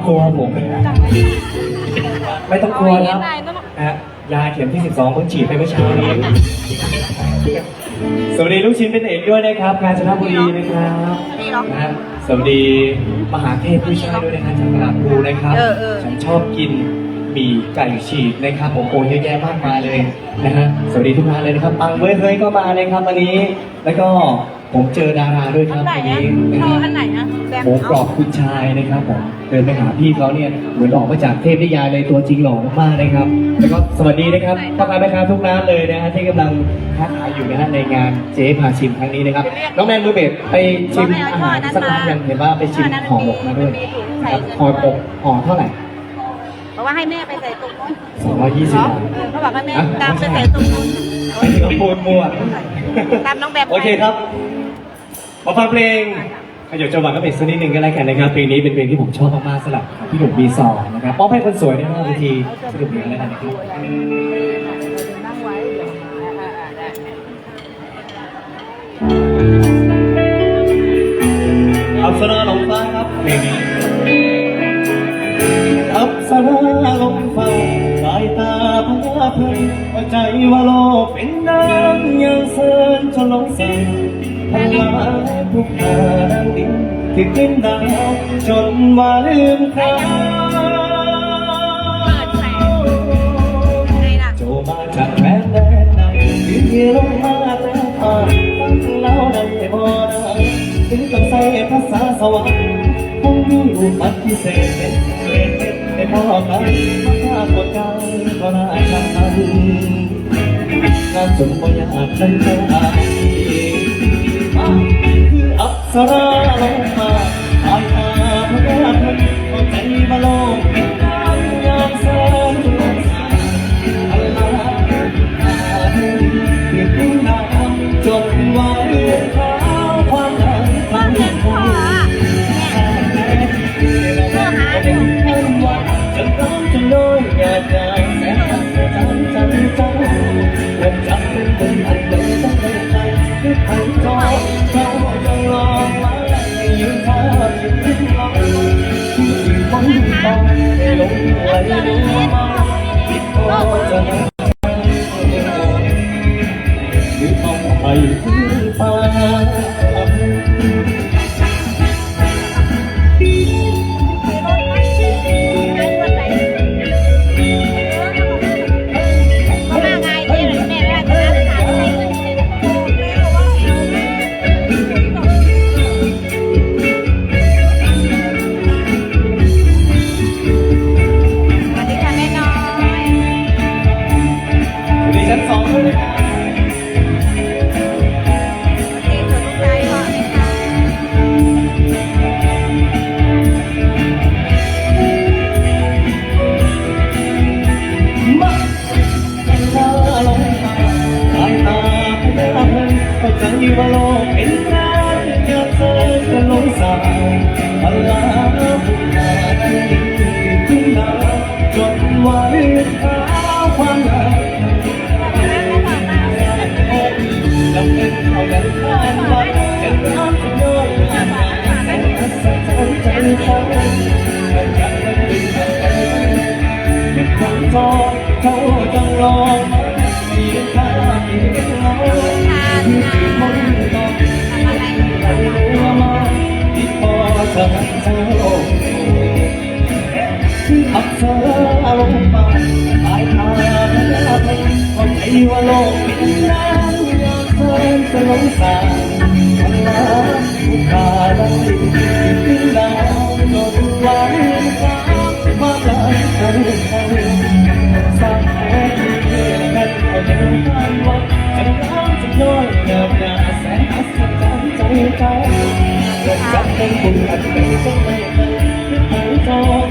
กลัวผมไม่ต้องกลัวครับยาเข็มที่12เพิ่งฉีดไปเมื่อเช้านี้สวัสดีลูกชิ้นเป็นเอกด้วยนะครับกาญจนบุรีนะครับนะสวัสดีมหาเทพผู้ช่วยด้วยนะครับจากตลาดภูนะครับฉันชอบกินหมี่ไก่ฉีกนะครับผมโอ้เยอะแยะมากมายเลยนะฮะสวัสดีทุกท่านเลยนะครับปังเว้ยเฮ้ยก็มาเลยครับวันนี้แล้วก็ผมเจอดาราด้วยครับวันนี้นะหมูกรอบคุณชายนะครับผมเดินไปหาพี่เขาเนี่ยเหมือนออกมาจากเทพนิยายเลยตัวจริงหล่อมากๆนะครับแล้วก็สวัสดีนะครับพ่อค้าแม่ค้าทุกร้านเลยนะฮะที่กำลังค้าขายอยู่นะฮะในงานเจ๊พาชิมครั้งนี้นะครับน้องแมนมือเบสไปชิมอาหารสักร้านยังเห็นว่าไปชิมห่อหมกมาด้วยห่อหมกห่อเท่าไหร่เพราะว่าให้แม่ไปใส่ตรงนู้น220 บาทเขาบอกให้แม่ตามไปใส่ตรงนู้นอันนี้ก็พูดมั่วตามน้องแบบโอเคครับมาฟังเพลงขยโยจังหวะก็เป็นสักนิดหนึ่งก็แล้วกันนะครับเพลงนี้เป็นเพลงที่ผมชอบมากๆสลับพี่หนุ่มบีซอนะครับป้องให้คนสวยในหน้าเวทีสนุกอย่างแล้วกันนะครับอัปสราลมฟ้าครับเพลงนี้อัปสราลมฟ้าสายตาพญาเพลินหัวใจว่าโลกเป็นน้ำยังเซินจนลงใส่พลังทุกขาดังดินที่ขึ้นดาวจนว่าลืมเขาโจมาจากแม่แดนใดที่ลงมาแต่ผ่านตั้งเล่าดังไม่พอได้ถึงต้องใส่ภาษาสวรรค์คงมีอุปนิเศษได้พอกันมาพากดกันก็น่าชังทันงานจนบ่อยากทันเท่าไหร่คืออัปสราลงมาตายตาพระราชก็ใจมาโลกเป็นน้ำยามแสนจงสายอัลลาที่พึ่งน้ำจนว่าเรื่องราวความรักความเห็นพ่อจะร้องจะน้อยอยากจะแสนจันและจับเป็นคนอันเดินต้องเดินใจที่ผ่านจอเจ้าจะรอมาให้ยืนท่ายืนทิ้งเราที่คนต้องลงไหลลงมาที่พอจะนั่งหรือต้องไปที่ฟ้าว่าโลกเป็นน้ำจะเซินจะลงสายอัลลาผู้มาที่ขึ้นมาจนว่าเรื่องราวความรักจำเป็นเอาเงินผ่านวัดจะน้ำจะย่อยผ่านมาแสนอัศจรรย์ใจเขาและจะเป็นดึงกันไปยึดคำจอเขาจังรอมาที่ข้าที่เขาอัปสราลงมาตายตาพญาเพลินก็ใจว่าโลกเป็นน้ำยามเซินจะลงสายอัลลาผู้ขาดังดินที่ขึ้นดาวจนว่าเรื่องราวมาหลายคนสร้างแผนที่กันเอาเดินผ่านวัดจะร้องจะน้อยเงาหน้าแสนอัศจรรย์ใจเขาและจับเป็นบุญอันเป็นต้องไม่เคยที่ผ่านจอ